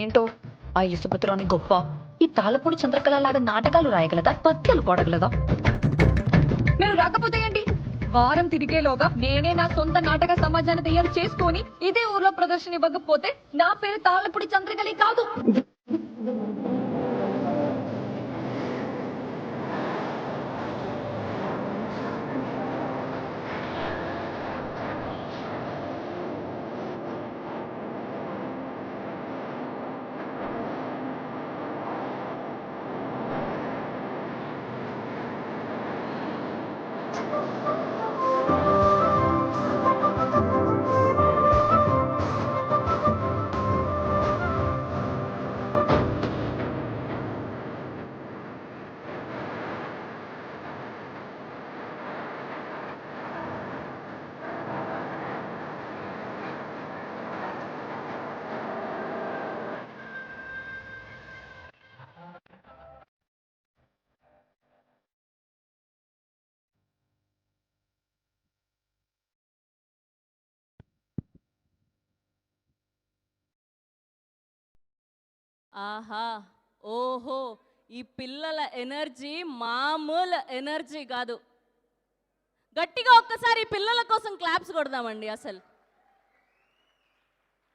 ఏంటో ఆ యశోపతిరాని గొప్ప ఈ తాళపూడి చంద్రకళ లాగా నాటకాలు రాయగలదా, పద్యాలు పాడగలదా? మీరు రాకపోతే ఏంటి, వారం తిరిగేలోగా నేనే నా సొంత నాటక సమాజాన్ని తయారు చేసుకొని ఇదే ఊర్లో ప్రదర్శన ఇవ్వకపోతే నా పేరు తాళపూడి చంద్రకళ కాదు. ఆహా, ఓహో, ఈ పిల్లల ఎనర్జీ మామూలు ఎనర్జీ కాదు. గట్టిగా ఒక్కసారి ఈ పిల్లల కోసం క్లాప్స్ కొడదామండి. అసలు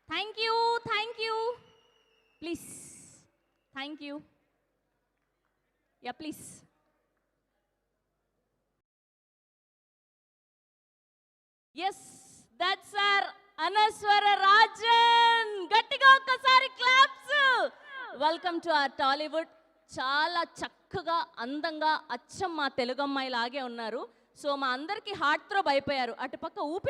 thank you, thank you, please, thank you, yeah please. Yes, that's our Anaswara Rajan. గట్టిగా ఒక్కసారి claps. Welcome to our Tollywood. చాలా చక్కగా అందంగా అచ్చం మా తెలుగు అమ్మాయి లాగే ఉన్నారు. సో మా అందరికి హార్ట్ థ్రోబ్ అయిపోయారు. అటుపక్క ఊపిరి